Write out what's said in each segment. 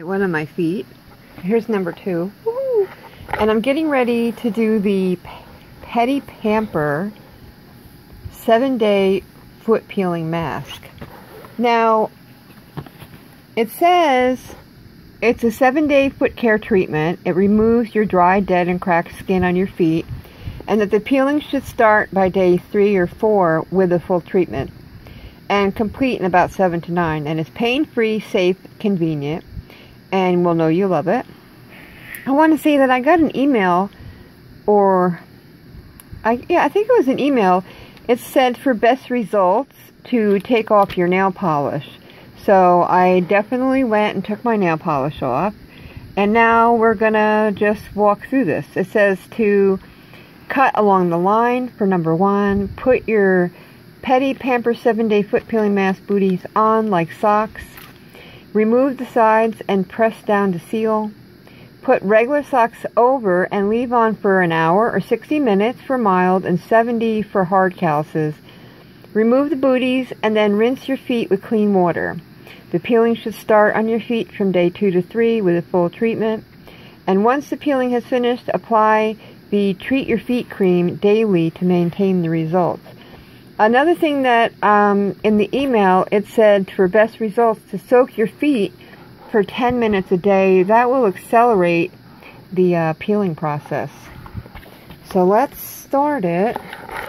One of my feet. Here's number 2. Woo! And I'm getting ready to do the Pedi Pamper 7-day foot peeling mask. Now, it says it's a 7-day foot care treatment. It removes your dry, dead, and cracked skin on your feet, and that the peeling should start by day 3 or 4 with a full treatment and complete in about 7 to 9. And it's pain-free, safe, convenient, and we'll know you love it. I want to say that I got an email, or I think it was an email. It said for best results to take off your nail polish. So I definitely went and took my nail polish off, and now we're gonna just walk through this. It says to cut along the line for number 1. Put your Pedi Pamper 7-day foot peeling mask booties on like socks. Remove the sides and press down to seal. Put regular socks over and leave on for an hour or 60 minutes for mild and 70 for hard calluses. Remove the booties and then rinse your feet with clean water. The peeling should start on your feet from day 2 to 3 with a full treatment. And once the peeling has finished, apply the Treat Your Feet cream daily to maintain the results. Another thing that in the email, it said for best results to soak your feet for 10 minutes a day. That will accelerate the peeling process. So let's start it.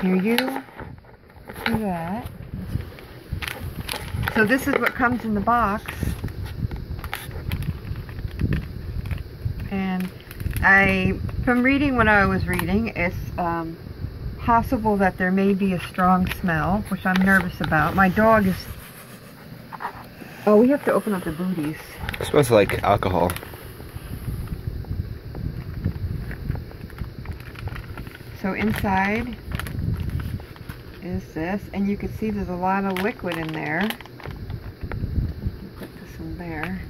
Here, you do that. So this is what comes in the box. And from reading what I was reading, it's possible that there may be a strong smell, which I'm nervous about. My dog is... Oh, we have to open up the booties. It smells like alcohol. So inside is this, and you can see there's a lot of liquid in there. Put this in there.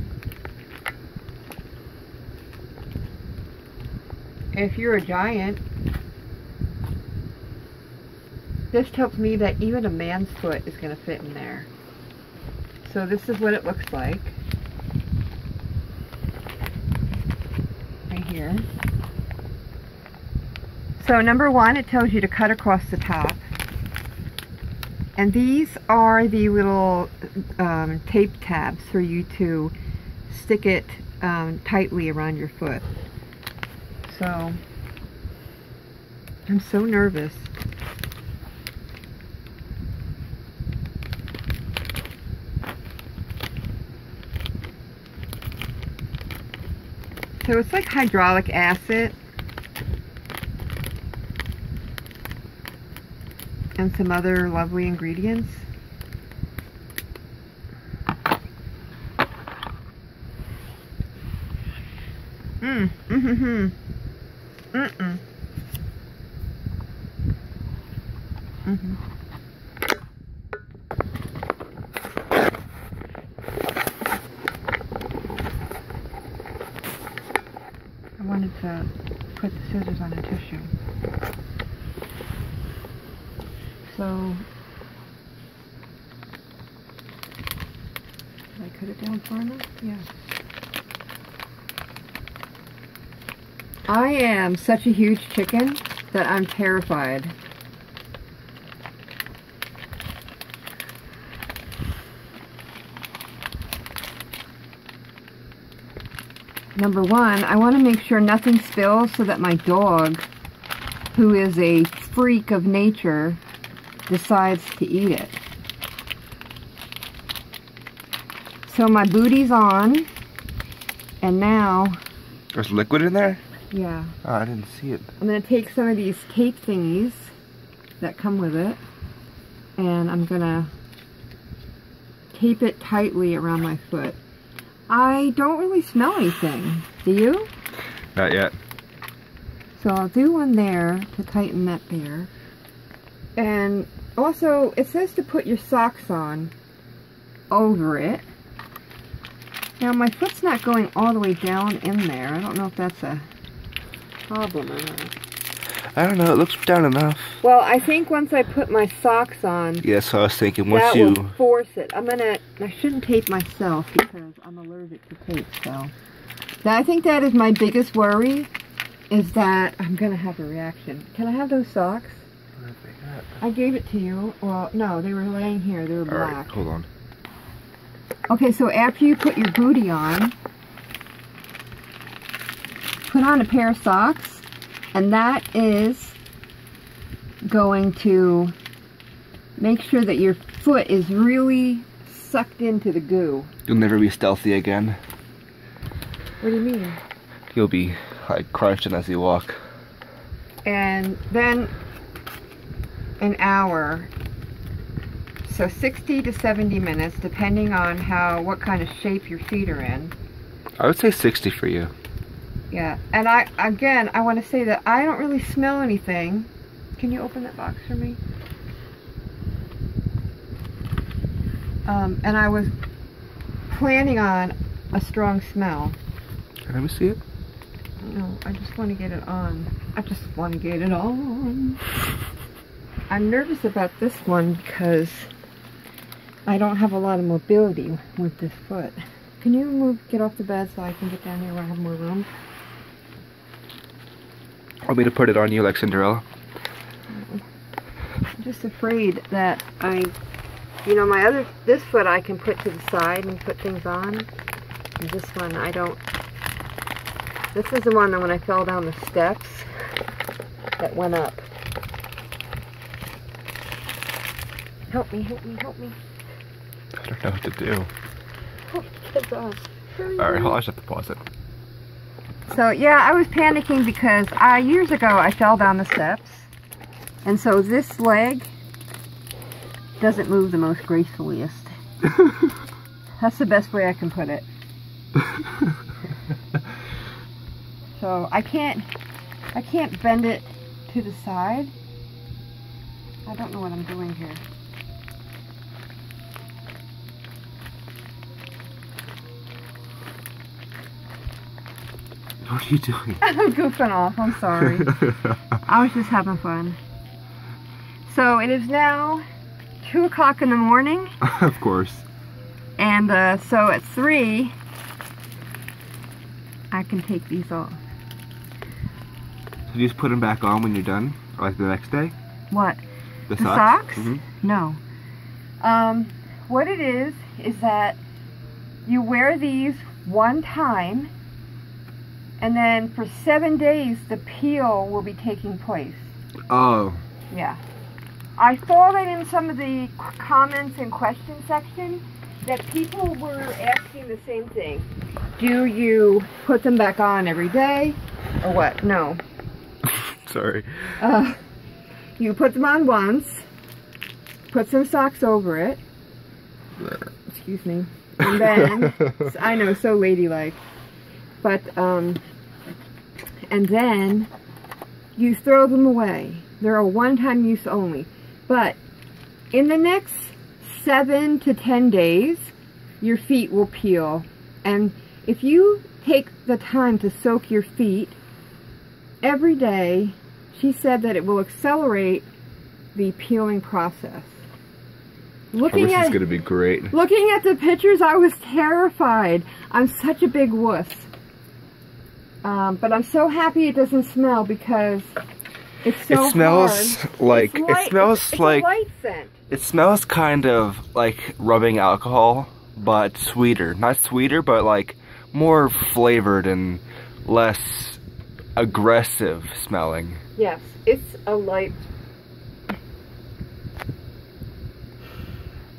If you're a giant, this tells me that even a man's foot is going to fit in there. So this is what it looks like. Right here. So number 1, it tells you to cut across the top. And these are the little tape tabs for you to stick it tightly around your foot. So, I'm so nervous. So it's like hydraulic acid and some other lovely ingredients. I wanted to put the scissors on a tissue. So, did I cut it down far enough? Yeah. I am such a huge chicken that I'm terrified. Number 1, I want to make sure nothing spills so that my dog, who is a freak of nature, decides to eat it. So my booty's on, and now... There's liquid in there? Yeah. Oh, I didn't see it. I'm going to take some of these tape thingies that come with it, and I'm going to tape it tightly around my foot. I don't really smell anything. Do you? Not yet. So I'll do one there to tighten that there. And also, it says to put your socks on over it. Now, my foot's not going all the way down in there. I don't know if that's a problem or not. I don't know, it looks down enough. Well, I think once I put my socks on, Yeah, so I was thinking that will force it. I shouldn't tape myself because I'm allergic to tape, so. I think that is my biggest worry, is that I'm gonna have a reaction. Can I have those socks? Where are they at? I gave it to you. Well, no, they were laying here. They were black. Alright, hold on. Okay, so after you put your booty on, put on a pair of socks, and that is going to make sure that your foot is really sucked into the goo. You'll never be stealthy again. What do you mean? You'll be like crunching as you walk. And then an hour. So 60 to 70 minutes, depending on what kind of shape your feet are in. I would say 60 for you. Yeah, and I want to say that I don't really smell anything. Can you open that box for me? And I was planning on a strong smell. Let me see it. No, I just want to get it on. I just want to get it on. I'm nervous about this one because I don't have a lot of mobility with this foot. Can you get off the bed so I can get down here where I have more room? Want me to put it on you like Cinderella? I'm just afraid that this foot I can put to the side and put things on. And this one I don't. This is the one that when I fell down the steps that went up. Help me, help me, help me. I don't know what to do. Oh, kids off. Alright, I'll just have to pause it. So yeah, I was panicking because years ago I fell down the steps. And so this leg doesn't move the most gracefuliest. That's the best way I can put it. So I can't bend it to the side. I don't know what I'm doing here. What are you doing? I'm goofing off, I'm sorry. I was just having fun. So it is now 2 o'clock in the morning. Of course. And so at 3, I can take these off. So you just put them back on when you're done? Or like the next day? What? The socks? Mm-hmm. No. What it is that you wear these one time, and then for 7 days the peel will be taking place. Oh. Yeah. I saw that in some of the comments and question section that people were asking the same thing. Do you put them back on every day or what? No. Sorry. You put them on once, put some socks over it. Excuse me. And then, I know, so ladylike. But, and then you throw them away. They're a one-time use only. But in the next 7 to 10 days, your feet will peel. And if you take the time to soak your feet every day, she said that it will accelerate the peeling process. This is going to be great. Looking at the pictures, I was terrified. I'm such a big wuss. But I'm so happy it doesn't smell because it's so It smells hard. like, It's light. it smells It's like, a light scent. It smells kind of like rubbing alcohol, but sweeter. Not sweeter, but like more flavored and less aggressive smelling. Yes, it's a light.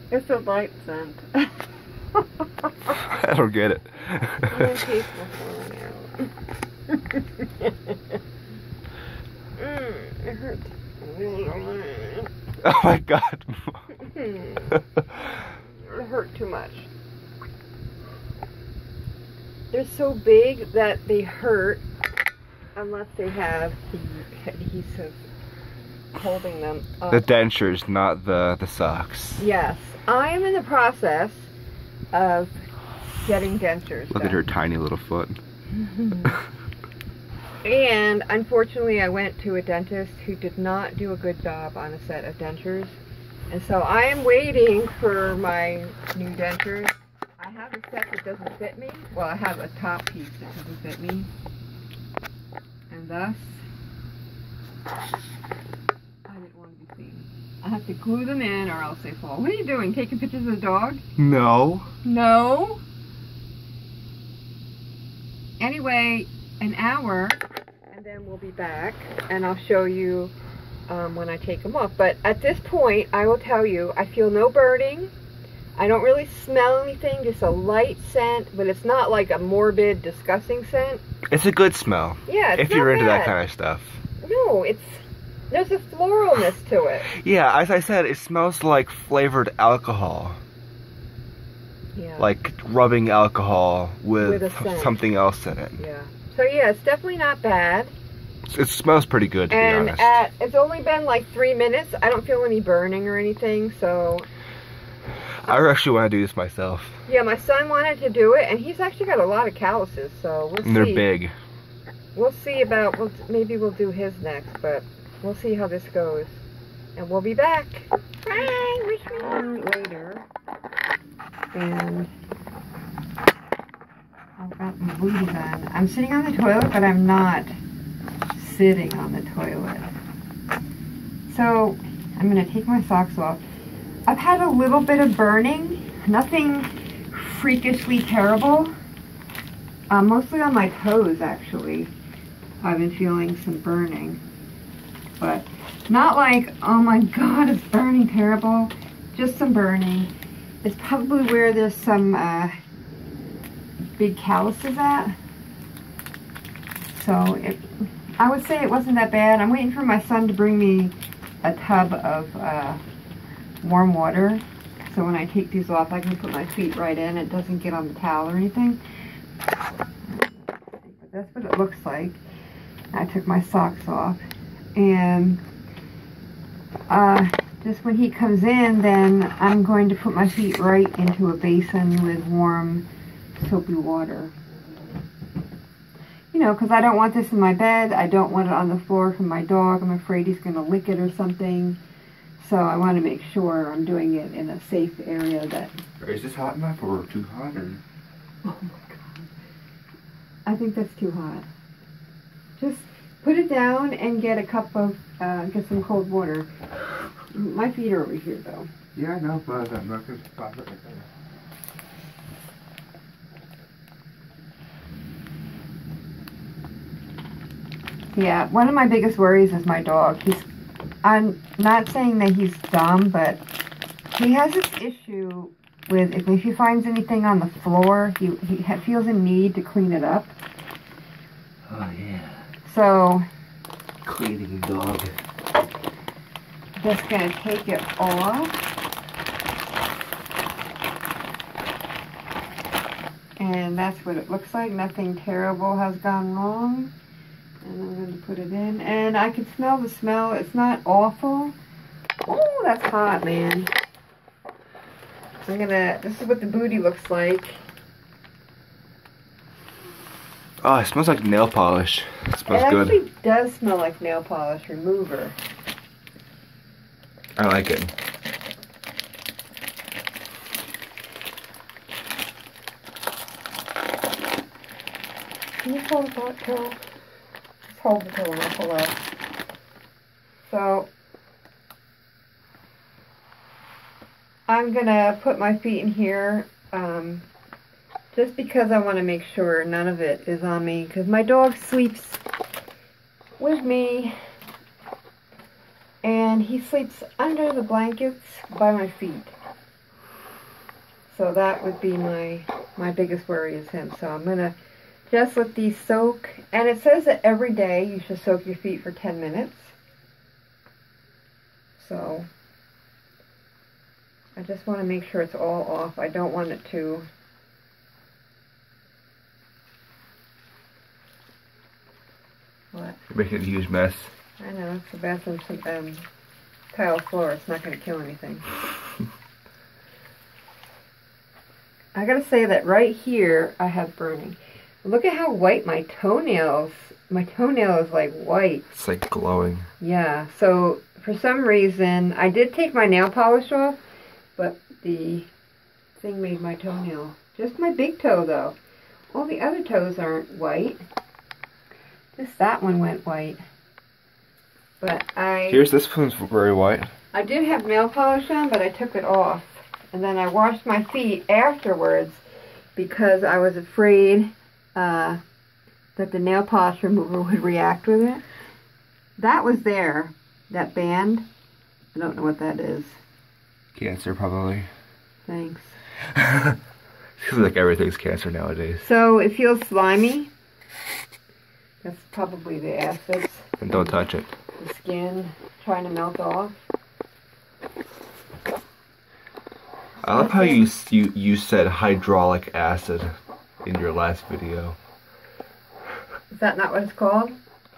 It's a light scent. I don't get it. I'm gonna taste my phone now. It hurts. Oh my god. It hurt too much. They're so big that they hurt unless they have the adhesive holding them up. The dentures, not the socks. Yes. I am in the process of getting dentures Look done. at her tiny little foot. And unfortunately, I went to a dentist who did not do a good job on a set of dentures. And so I am waiting for my new dentures. I have a set that doesn't fit me. Well, I have a top piece that doesn't fit me. And thus, I didn't want to be seen. I have to glue them in or else they fall. What are you doing? Taking pictures of the dog? No. No? Anyway, an hour, and then we'll be back, and I'll show you when I take them off. But at this point, I will tell you, I feel no burning. I don't really smell anything, just a light scent, but it's not like a morbid, disgusting scent. It's a good smell. Yeah, it's if you're into bad. that kind of stuff. No, there's a floralness to it. Yeah, as I said, it smells like flavored alcohol. Yeah. Like rubbing alcohol with something else in it. Yeah. So yeah, it's definitely not bad. It smells pretty good, to be honest. And it's only been like 3 minutes. I don't feel any burning or anything, so... I actually want to do this myself. Yeah, my son wanted to do it, and he's actually got a lot of calluses, so we'll see. And they're big. We'll see about, maybe we'll do his next, but we'll see how this goes. And we'll be back. Bye! Wish me luck. Later. And I've got my booties on. I'm sitting on the toilet, but I'm not sitting on the toilet. So, I'm going to take my socks off. I've had a little bit of burning, nothing freakishly terrible. Mostly on my toes, actually. I've been feeling some burning. But not like, oh my god, it's burning terrible. Just some burning. It's probably where there's some big calluses at. So, I would say it wasn't that bad. I'm waiting for my son to bring me a tub of warm water, so when I take these off I can put my feet right in. It doesn't get on the towel or anything. But that's what it looks like. I took my socks off, and just when he comes in, then I'm going to put my feet right into a basin with warm soapy water. You know, because I don't want this in my bed. I don't want it on the floor for my dog. I'm afraid he's going to lick it or something. So I want to make sure I'm doing it in a safe area that... Is this hot enough or too hot? Or... Oh my god. I think that's too hot. Just put it down and get a cup of, get some cold water. My feet are over here though. Yeah, I know, but I'm not going to pop it right there. Yeah, one of my biggest worries is my dog. I'm not saying that he's dumb, but he has this issue with if he finds anything on the floor, he feels a need to clean it up. Oh yeah. So, cleaning dog. Just gonna take it off. And that's what it looks like. Nothing terrible has gone wrong. And I'm going to put it in. And I can smell the smell. It's not awful. Oh, that's hot, man. This is what the booty looks like. Oh, it smells like nail polish. It smells good. It actually does smell like nail polish remover. I like it. Can you hold that pillow? Just hold the pillow and pull out. So, I'm going to put my feet in here just because I want to make sure none of it is on me, because my dog sleeps with me and he sleeps under the blankets by my feet. So that would be my biggest worry is him. So I'm going to just let these soak. And it says that every day you should soak your feet for 10 minutes. So I just want to make sure it's all off. I don't want it to... What? You're making a huge mess. I know, it's the bathroom tile floor. It's not going to kill anything. I gotta say that right here I have burning. Look at how white my toenails. My toenail is like white. It's like glowing. Yeah, so for some reason, I did take my nail polish off, but the thing made my toenail. Just my big toe though. All the other toes aren't white. Just that one went white. But Here's this one's very white. I did have nail polish on, but I took it off. And then I washed my feet afterwards because I was afraid that the nail polish remover would react with it. That was there, that band. I don't know what that is. Cancer, probably. Thanks. Feels like everything's cancer nowadays. So it feels slimy. That's probably the acids. And don't touch it. The skin trying to melt off. I love how you said hydraulic acid in your last video. Is that not what it's called?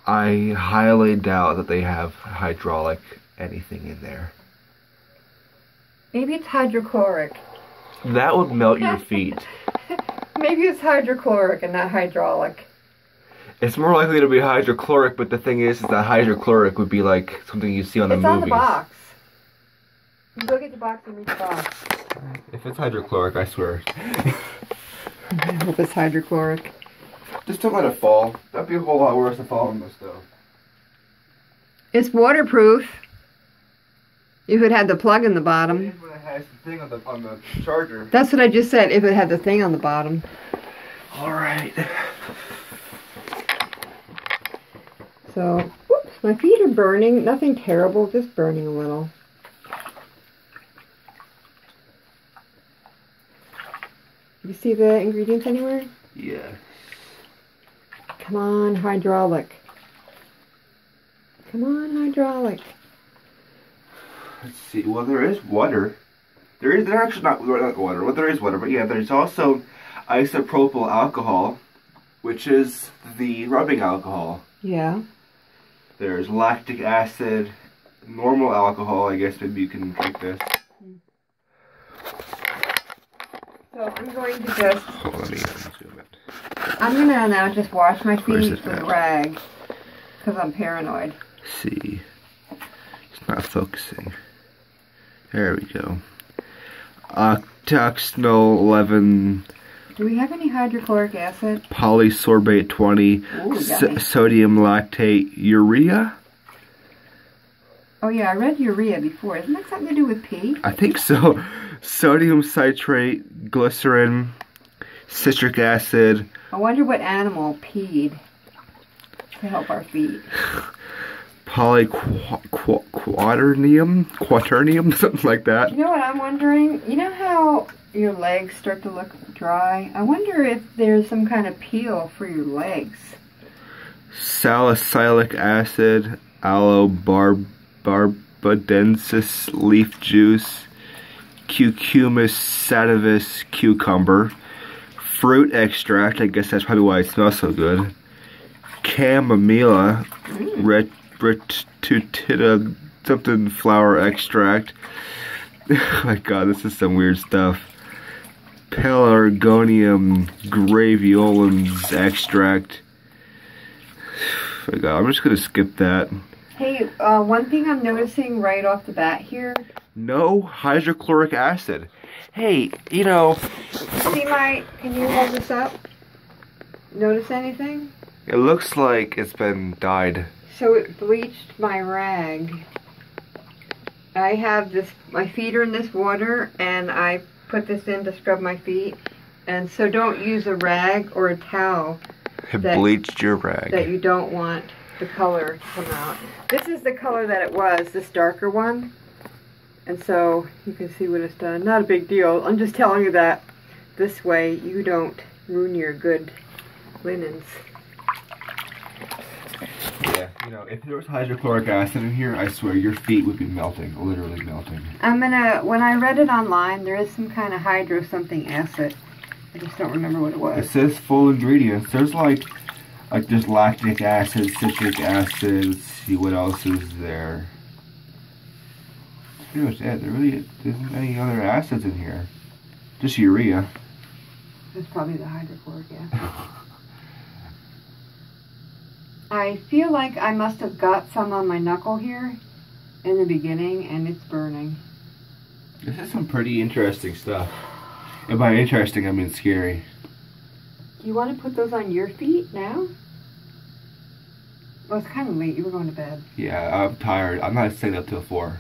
I highly doubt that they have hydraulic anything in there. Maybe it's hydrochloric. That would melt your feet. Maybe it's hydrochloric and not hydraulic. It's more likely to be hydrochloric, but the thing is that hydrochloric would be like something you see on the movies. It's on the box. You go get the box and read the box. If it's hydrochloric, I swear. I hope it's hydrochloric. Just don't let it fall. That'd be a whole lot worse than falling on the stove. It's waterproof. If it had the plug in the bottom. It is when it has the thing on the charger. That's what I just said, if it had the thing on the bottom. Alright. So, whoops, my feet are burning. Nothing terrible, just burning a little. You see the ingredients anywhere? Yes. Come on, hydraulic. Come on, hydraulic. Let's see. Well, there is water. There's actually not water. Well, there is water, but yeah, there's also isopropyl alcohol, which is the rubbing alcohol. Yeah. There's lactic acid, normal alcohol. I guess maybe you can drink this. So I'm going to just. Oh, let me zoom it. I'm gonna now just wash my feet with at? a rag because I'm paranoid. See, it's not focusing. There we go. Octaxanol 11. Do we have any hydrochloric acid? Polysorbate 20. Ooh, sodium lactate urea. Oh yeah, I read urea before. Isn't that something to do with pee? I think so. Sodium citrate, glycerin, citric acid. I wonder what animal peed to help our feet. Quaternium, something like that. You know what I'm wondering? You know how your legs start to look dry? I wonder if there's some kind of peel for your legs. Salicylic acid, aloe barbadensis leaf juice, Cucumis sativus cucumber, fruit extract, I guess that's probably why it smells so good, chamomilla, retutida something flower extract. Oh my god, this is some weird stuff. Pelargonium graveolens extract. Oh my god, I'm just gonna skip that. Hey, one thing I'm noticing right off the bat here. No hydrochloric acid. Hey, you know. See can you hold this up? Notice anything? It looks like it's been dyed. So it bleached my rag. I have my feet are in this water and I put this in to scrub my feet. And so don't use a rag or a towel. It bleached your rag. That you don't want the color to come out. This is the color that it was, this darker one. And so you can see what it's done. Not a big deal. I'm just telling you that this way you don't ruin your good linens. Yeah, you know, if there was hydrochloric acid in here, I swear your feet would be melting, literally melting. when I read it online, there is some kind of hydro something acid. I just don't remember what it was. It says full ingredients. There's like there's lactic acid, citric acid. Let's see what else is there. That's pretty much it. There really isn't any other acids in here. Just urea. That's probably the hydrochloric acid. I feel like I must have got some on my knuckle here in the beginning, and it's burning. This is some pretty interesting stuff. And by interesting, I mean scary. Do you want to put those on your feet now? Well, it's kind of late. You were going to bed. Yeah, I'm tired. I'm not staying up till 4.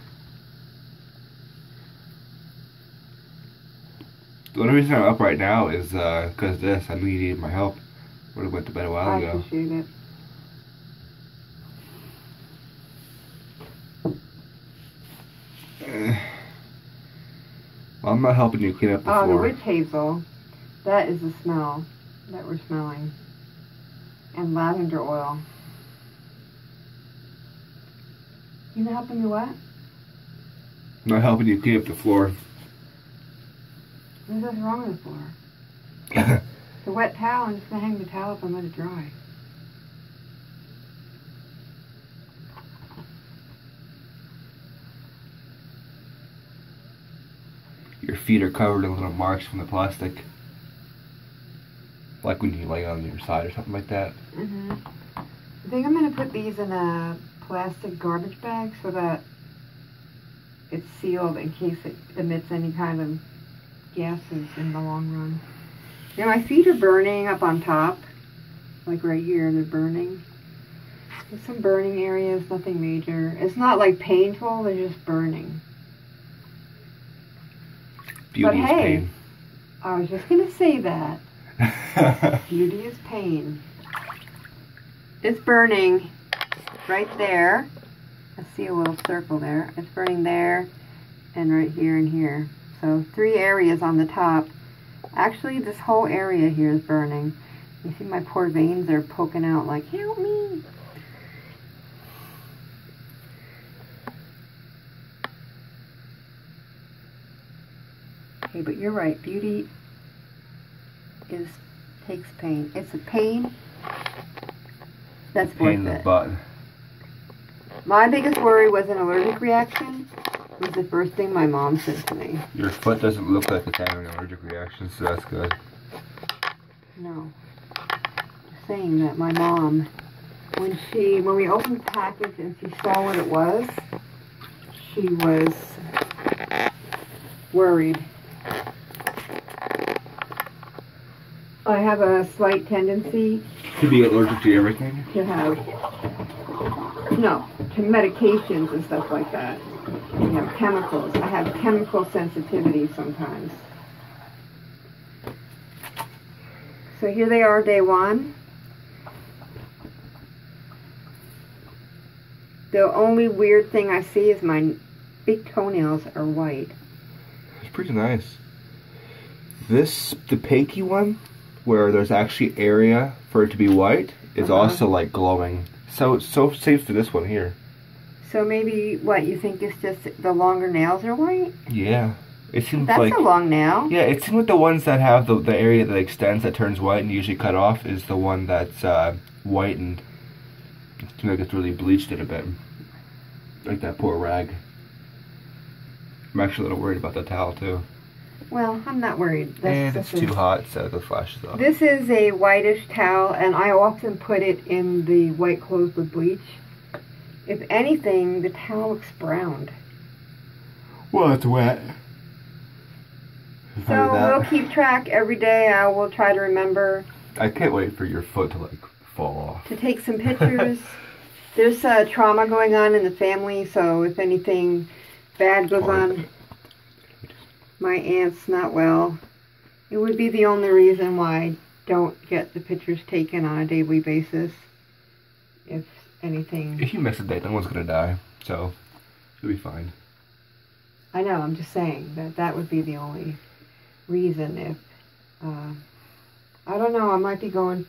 The only reason I'm up right now is because of this. I knew you needed my help. Would have went to bed a while ago. I appreciate it. Well, I'm not helping you clean up the floor. The witch hazel. That is the smell that we're smelling. And lavender oil. You not helping me what? I'm not helping you clean up the floor. There's nothing wrong with the floor. It's a wet towel. I'm just going to hang the towel up and let it dry. Your feet are covered in little marks from the plastic. Like when you lay on your side or something like that. Mm-hmm. I think I'm going to put these in a plastic garbage bag so that it's sealed in case it emits any kind of gases in the long run. Now my feet are burning up on top. Like right here, they're burning. There's some burning areas, nothing major. It's not like painful, they're just burning. Beauty but is hey, pain. I was just going to say that. Beauty is pain. It's burning right there. I see a little circle there. It's burning there and right here and here. So 3 areas on the top. Actually, this whole area here is burning. You see my poor veins are poking out like, help me. Okay, but you're right. Beauty takes pain. It's a pain that's worth Pain in the it. butt. My biggest worry was an allergic reaction. Was the first thing my mom said to me. Your foot doesn't look like it's having an allergic reaction, so that's good. No. Just saying that my mom, when we opened the package and she saw what it was, she was worried. I have a slight tendency To be allergic to everything? to have, no, to medications and stuff like that. You know, chemicals. I have chemical sensitivity sometimes. So here they are, day 1. The only weird thing I see is my big toenails are white. It's pretty nice. The pinky one, where there's actually area for it to be white, is also like glowing. So safe for this one here. So maybe, what, you think it's just the longer nails are white? Yeah. It seems That's like... a long nail. Yeah, it seems like the ones that have the area that extends, that turns white and usually cut off, is the one that's whitened. It seems like it's really bleached it a bit. Like that poor rag. I'm actually a little worried about the towel too. Well, I'm not worried. And it's too hot, so the flash is off. This is a whitish towel, and I often put it in the white clothes with bleach. If anything, the towel looks browned. Well, it's wet. So we'll keep track every day. I will try to remember. I can't wait for your foot to like fall off. To take some pictures. There's trauma going on in the family, so if anything bad goes on, my aunt's not well. It would be the only reason why I don't get the pictures taken on a daily basis. If anything... If you miss a day, no one's gonna die, so you'll be fine. I know, I'm just saying that would be the only reason if... I don't know, I might be going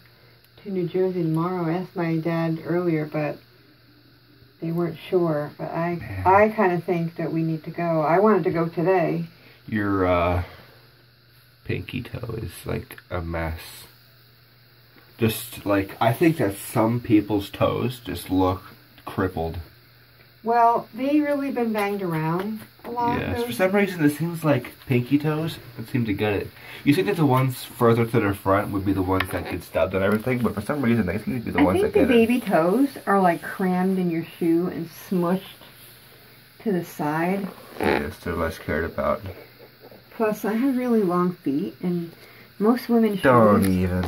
to New Jersey tomorrow. I asked my dad earlier, but they weren't sure. But I kind of think that we need to go. I wanted to go today. Your pinky toe is like a mess. Just like, I think that some people's toes just look crippled. Well, they really been banged around a lot. Yes, for some reason it seems like pinky toes don't seem to get it. You think that the ones further to the front would be the ones that get stubbed and everything, but for some reason they seem to be the ones that get it. I think the baby toes are like crammed in your shoe and smushed to the side. Yes, they're less cared about. Plus, I have really long feet, and most women's shoes... Don't even.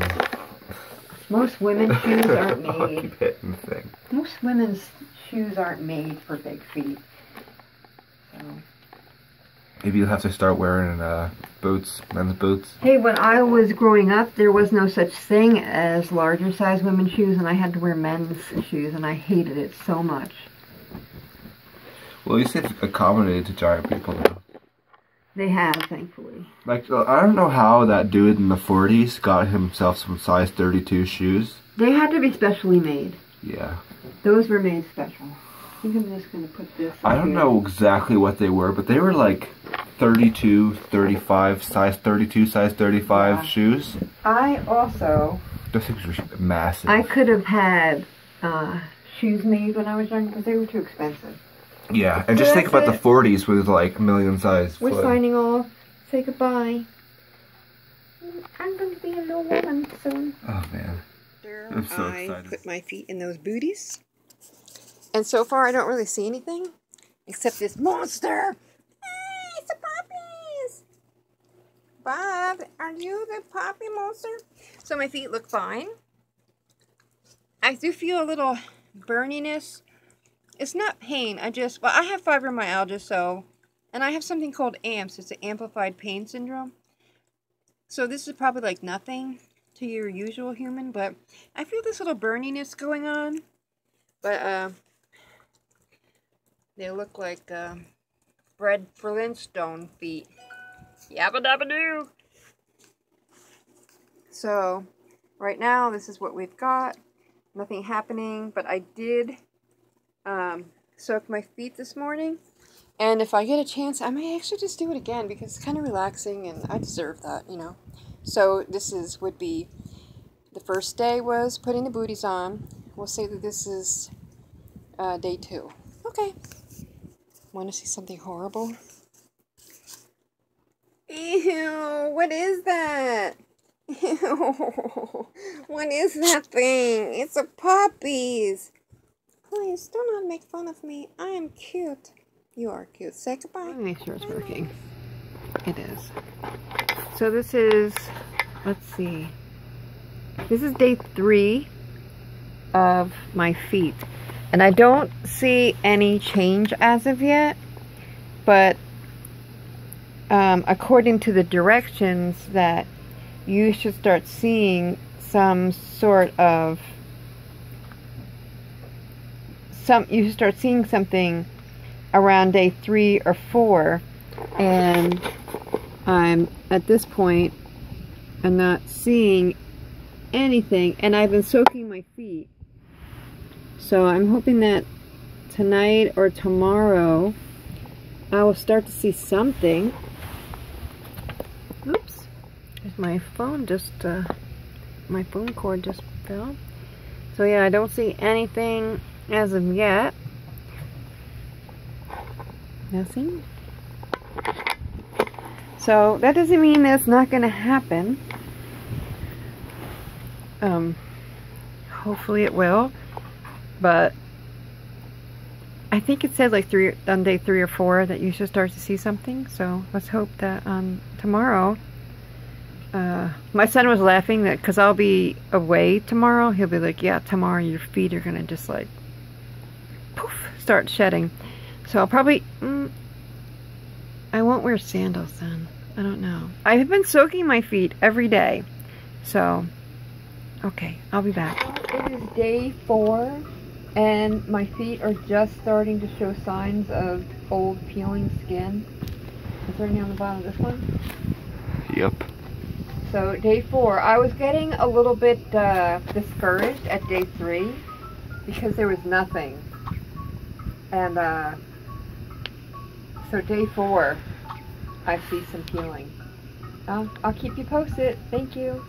Most women's shoes aren't I'll made... keep hitting the thing. Most women's shoes aren't made for big feet. So... Maybe you'll have to start wearing boots, men's boots. Hey, when I was growing up, there was no such thing as larger size women's shoes, and I had to wear men's shoes, and I hated it so much. Well, you said accommodated to giant people now. They have, thankfully. Like, I don't know how that dude in the 40s got himself some size 32 shoes. They had to be specially made. Yeah. Those were made special. I think I'm just going to put this I don't know exactly what they were, but they were like 32, 35, size 32, size 35 shoes. I also... Those things were massive. I could have had shoes made when I was young, but they were too expensive. Yeah, and just think about the 40s with like a million size We're foot. signing off. Say goodbye. I'm going to be a little woman soon. Oh, man. I'm so excited. I put my feet in those booties. And so far, I don't really see anything. Except this monster. Hey, it's a puppies. Bob, are you the puppy monster? So my feet look fine. I do feel a little burniness. It's not pain. Well, I have fibromyalgia, so, and I have something called AMPS. It's an amplified pain syndrome. So this is probably like nothing to your usual human, but I feel this little burniness going on. But they look like Fred Flintstone feet. Yabba dabba doo. So right now, this is what we've got. Nothing happening, but I did soak my feet this morning, and if I get a chance, I may actually just do it again because it's kind of relaxing, and I deserve that, you know. So this would be the first day was putting the booties on. We'll say that this is day 2. Okay. Want to see something horrible? Ew! What is that? Ew! What is that thing? It's a puppies. Please, do not make fun of me. I am cute. You are cute. Say goodbye. Let me make sure it's working. It is. So this is, let's see. This is day 3 of my feet. And I don't see any change as of yet. But according to the directions that you should start seeing some sort of you start seeing something around day 3 or 4, and I'm at this point I'm not seeing anything, and I've been soaking my feet, so I'm hoping that tonight or tomorrow I will start to see something. Oops, my phone just my phone cord just fell. So yeah, I don't see anything as of yet. Nothing. So that doesn't mean that's not going to happen. Hopefully it will. But I think it said like on day 3 or 4 that you should start to see something. So let's hope that tomorrow. My son was laughing that because I'll be away tomorrow. He'll be like, yeah, tomorrow your feet are going to just like poof, start shedding. So I'll probably, I won't wear sandals then. I don't know. I've been soaking my feet every day. So, okay, I'll be back. It is day 4 and my feet are just starting to show signs of old peeling skin. Is there any on the bottom of this one? Yep. So day 4, I was getting a little bit discouraged at day 3 because there was nothing. And so day 4, I see some peeling. I'll keep you posted. Thank you.